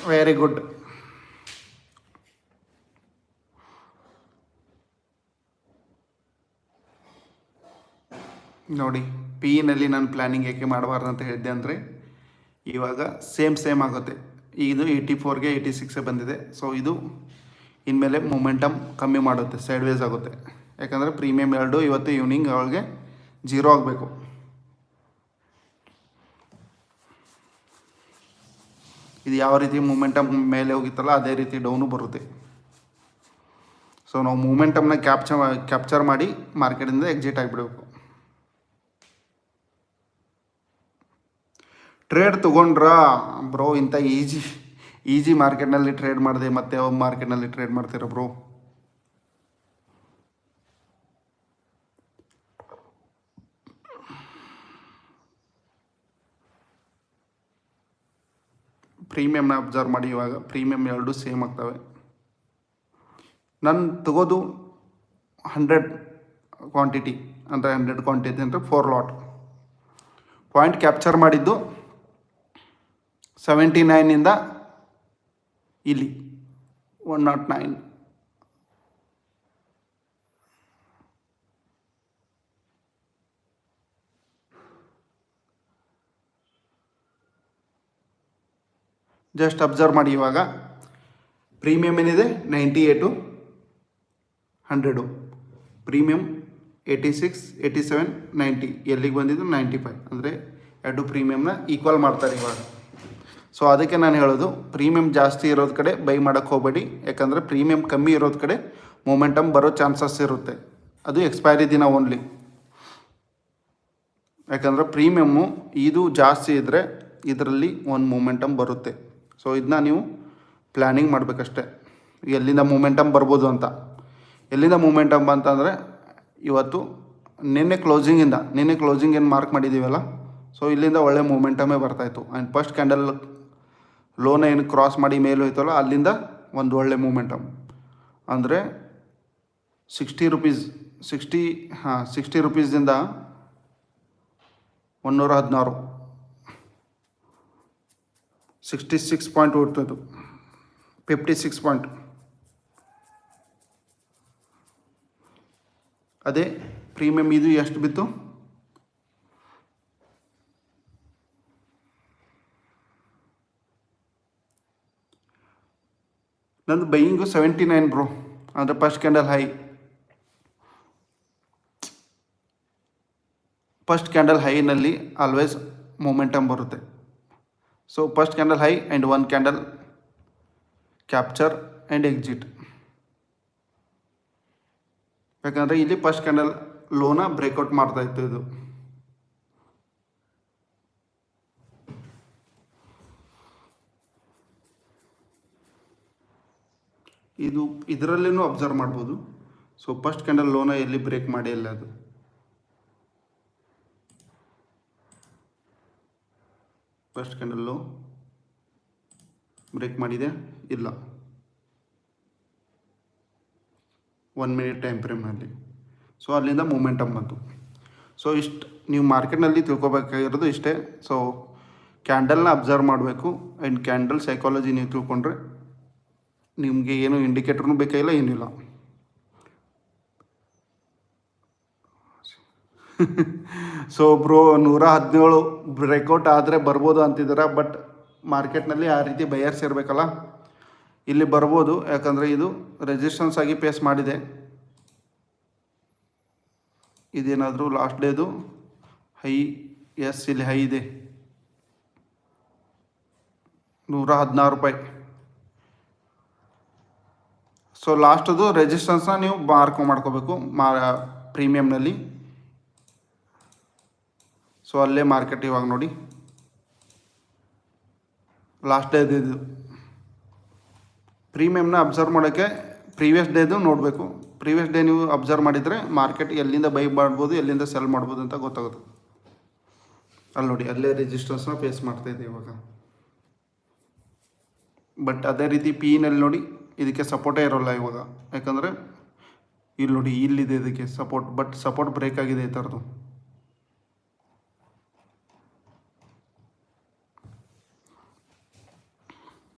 Very good. ನೋಡಿ, ಪಿನಲ್ಲಿ ನಾನು planning ಏಕೆ ಮಾಡಬಾರ್ದು ಅಂತ ಹೇಳಿದ್ದೆ ಅಂದರೆ, ಇವಾಗ ಸೇಮ್ ಆಗುತ್ತೆ. ಇದು 84ಗೆ 86 ಬಂದಿದೆ. ಸೊ ಇದು ಇನ್ಮೇಲೆ ಮೊಮೆಂಟಮ್ ಕಮ್ಮಿ ಮಾಡುತ್ತೆ, ಸೈಡ್ ವೇಸ್ ಆಗುತ್ತೆ. ಯಾಕಂದರೆ ಪ್ರೀಮಿಯಮ್ 2 ಇವತ್ತು ಈವ್ನಿಂಗ್ ಅವಳಿಗೆ 0 ಆಗಬೇಕು. ಇದು ಯಾವ ರೀತಿ ಮೂಮೆಂಟಮ್ ಮೇಲೆ ಹೋಗಿತ್ತಲ್ಲ ಅದೇ ರೀತಿ ಡೌನು ಬರುತ್ತೆ. ಸೊ ನಾವು ಮೂಮೆಂಟಮ್ನ ಕ್ಯಾಪ್ಚರ್ ಮಾಡಿ ಮಾರ್ಕೆಟಿಂದ ಎಕ್ಸಿಟ್ ಆಗಿಬಿಡಬೇಕು. ಟ್ರೇಡ್ ತೊಗೊಂಡ್ರಾ ಬ್ರೋ? ಇಂಥ ಈಜಿ ಮಾರ್ಕೆಟ್ನಲ್ಲಿ ಟ್ರೇಡ್ ಮಾಡಿದೆ, ಮತ್ತೆ ಯಾವ ಮಾರ್ಕೆಟ್ನಲ್ಲಿ ಟ್ರೇಡ್ ಮಾಡ್ತೀರ ಬ್ರೋ? ಪ್ರೀಮಿಯಮ್ನ ಅಬ್ಸರ್ವ್ ಮಾಡಿ. ಇವಾಗ ಪ್ರೀಮಿಯಮ್ 2 ಸೇಮ್ ಆಗ್ತವೆ. ನಾನು ತಗೋದು 100 ಕ್ವಾಂಟಿಟಿ ಅಂದರೆ 100 ಕ್ವಾಂಟಿಟಿ ಅಂದರೆ 4 ಲಾಟ್. ಪಾಯಿಂಟ್ ಕ್ಯಾಪ್ಚರ್ ಮಾಡಿದ್ದು 79ಇಂದ ಇಲ್ಲಿ 109. ಜಸ್ಟ್ ಅಬ್ಸರ್ವ್ ಮಾಡಿ. ಇವಾಗ ಪ್ರೀಮಿಯಮ್ ಏನಿದೆ 98, 100. ಪ್ರೀಮಿಯಮ್ 86, 87, 90. ಎಲ್ಲಿಗೆ ಬಂದಿದ್ದು 95. ಅಂದರೆ 2 ಪ್ರೀಮಿಯಮ್ನ ಈಕ್ವಲ್ ಮಾಡ್ತಾರೆ ಇವಾಗ. ಸೊ ಅದಕ್ಕೆ ನಾನು ಹೇಳೋದು, ಪ್ರೀಮಿಯಮ್ ಜಾಸ್ತಿ ಇರೋದು ಕಡೆ ಬೈ ಮಾಡೋಕ್ಕೆ ಹೋಗಬೇಡಿ. ಯಾಕಂದರೆ ಪ್ರೀಮಿಯಮ್ ಕಮ್ಮಿ ಇರೋದು ಕಡೆ ಮೊಮೆಂಟಮ್ ಬರೋ ಚಾನ್ಸಸ್ ಇರುತ್ತೆ. ಅದು ಎಕ್ಸ್ಪೈರಿ ದಿನ ಓನ್ಲಿ. ಯಾಕಂದರೆ ಪ್ರೀಮಿಯಮ್ಮು ಇದು ಜಾಸ್ತಿ ಇದ್ದರೆ ಇದರಲ್ಲಿ ಒಂದು ಮೊಮೆಂಟಮ್ ಬರುತ್ತೆ. ಸೊ ಇದನ್ನ ನೀವು ಪ್ಲ್ಯಾನಿಂಗ್ ಮಾಡಬೇಕಷ್ಟೆ, ಎಲ್ಲಿಂದ ಮೂಮೆಂಟಮ್ ಬರ್ಬೋದು ಅಂತ. ಎಲ್ಲಿಂದ ಮೂಮೆಂಟಮ್ ಅಂತಂದರೆ ಇವತ್ತು ನಿನ್ನೆ ಕ್ಲೋಸಿಂಗ್ ಏನು ಮಾರ್ಕ್ ಮಾಡಿದ್ದೀವಲ್ಲ, ಸೊ ಇಲ್ಲಿಂದ ಒಳ್ಳೆ ಮೂಮೆಂಟಮೇ ಬರ್ತಾಯಿತ್ತು. ಆ್ಯಂಡ್ ಫಸ್ಟ್ ಕ್ಯಾಂಡಲ್ ಲೋನ ಏನು ಕ್ರಾಸ್ ಮಾಡಿ ಮೇಲೆ ಹೋಯ್ತಲ್ಲ, ಅಲ್ಲಿಂದ ಒಂದು ಒಳ್ಳೆ ಮೂಮೆಂಟಮ್ ಅಂದರೆ 60 ರೂಪೀಸ್ 60 ರೂಪೀಸಿಂದ 116, 66 ಪಾಯಿಂಟ್ ಹೊಡ್ತದ್ದು, 56 ಪಾಯಿಂಟ್. ಅದೇ ಪ್ರೀಮಿಯಮ್ ಇದು ಎಷ್ಟು ಬಿತ್ತು? ನಂದು ಬೈಯಿಂಗು 79 ಬ್ರೋ. ಅಂದರೆ ಫಸ್ಟ್ ಕ್ಯಾಂಡಲ್ ಹೈನಲ್ಲಿ ಆಲ್ವೇಸ್ ಮೊಮೆಂಟಮ್ ಬರುತ್ತೆ. So first candle high and 1 candle capture and exit. ಯಾಕಂದರೆ ಇಲ್ಲಿ ಫಸ್ಟ್ ಕ್ಯಾಂಡಲ್ ಲೋನ ಬ್ರೇಕ್ಔಟ್ ಮಾಡ್ತಾಯಿತ್ತು. ಇದರಲ್ಲೂ ಅಬ್ಸರ್ವ್ ಮಾಡ್ಬೋದು. ಸೊ ಫಸ್ಟ್ ಕ್ಯಾಂಡಲ್ ಲೋನ ಎಲ್ಲಿ ಬ್ರೇಕ್ ಮಾಡಿ ಇಲ್ಲ, ಅದು ಫಸ್ಟ್ ಕ್ಯಾಂಡಲ್ ಲೋ ಬ್ರೇಕ್ ಮಾಡಿದೆ ಇಲ್ಲ, 1 ಮಿನಿಟ್ ಟೈಮ್ ಫ್ರೇಮ್ನಲ್ಲಿ. ಸೊ ಅಲ್ಲಿಂದ ಮೂಮೆಂಟಮ್ ಬಂತು. ಸೊ ಇಷ್ಟು ನೀವು ಮಾರ್ಕೆಟ್ನಲ್ಲಿ ತಿಳ್ಕೊಬೇಕಾಗಿರೋದು ಇಷ್ಟೇ. ಸೊ ಕ್ಯಾಂಡಲ್ನ ಅಬ್ಸರ್ವ್ ಮಾಡಬೇಕು. ಆ್ಯಂಡ್ ಕ್ಯಾಂಡಲ್ ಸೈಕಾಲಜಿ ನೀವು ತಿಳ್ಕೊಂಡ್ರೆ ನಿಮಗೆ ಏನು ಇಂಡಿಕೇಟರ್ನೂ ಬೇಕಾಗಿಲ್ಲ, ಏನಿಲ್ಲ. ಸೊ ಬ್ರೋ 117 ಬ್ರೇಕ್ಔಟ್ ಆದರೆ ಬರ್ಬೋದು ಅಂತಿದ್ದಾರೆ. ಬಟ್ ಮಾರ್ಕೆಟ್ನಲ್ಲಿ ಆ ರೀತಿ ಬಯರ್ಸ್ ಇರಬೇಕಲ್ಲ, ಇಲ್ಲಿ ಬರ್ಬೋದು. ಯಾಕಂದರೆ ಇದು ರೆಸಿಸ್ಟೆನ್ಸ್ ಆಗಿ ಫೇಸ್ ಮಾಡಿದೆ. ಇದೇನಾದರೂ ಲಾಸ್ಟ್ ಡೇದು ಹೈ, ಎಸ್ ಇಲ್ಲಿ ಹೈ ಇದೆ 116 ರೂಪಾಯಿ. ಸೊ ಲಾಸ್ಟದು ರೆಸಿಸ್ಟೆನ್ಸ್ನ ನೀವು ಮಾರ್ಕ್ ಮಾಡ್ಕೋಬೇಕು ಪ್ರೀಮಿಯಮ್ನಲ್ಲಿ. ಸೊ ಅಲ್ಲೇ ಮಾರ್ಕೆಟ್ ಇವಾಗ ನೋಡಿ ಲಾಸ್ಟ್ ಡೇದು ಇದು. ಪ್ರೀಮಿಯಮ್ನ ಅಬ್ಸರ್ವ್ ಮಾಡೋಕ್ಕೆ ಪ್ರೀವಿಯಸ್ ಡೇದು ನೋಡಬೇಕು. ಪ್ರೀವಿಯಸ್ ಡೇ ನೀವು ಅಬ್ಸರ್ವ್ ಮಾಡಿದರೆ ಮಾರ್ಕೆಟ್ ಎಲ್ಲಿಂದ ಬೈ ಮಾಡ್ಬೋದು, ಎಲ್ಲಿಂದ ಸೆಲ್ ಮಾಡ್ಬೋದು ಅಂತ ಗೊತ್ತಾಗುತ್ತೆ. ಅಲ್ಲಿ ನೋಡಿ, ಅಲ್ಲೇ ರೆಸಿಸ್ಟೆನ್ಸ್ನ ಫೇಸ್ ಮಾಡ್ತಾಯಿದೆ ಇವಾಗ. ಬಟ್ ಅದೇ ರೀತಿ ಪಿನಲ್ಲಿ ನೋಡಿ, ಇದಕ್ಕೆ ಸಪೋರ್ಟೇ ಇರೋಲ್ಲ ಇವಾಗ. ಯಾಕಂದರೆ ಇಲ್ಲಿ ನೋಡಿ, ಇಲ್ಲಿದೆ ಇದಕ್ಕೆ ಸಪೋರ್ಟ್, ಬಟ್ ಸಪೋರ್ಟ್ ಬ್ರೇಕ್ ಆಗಿದೆ ಈ ಥರದ್ದು.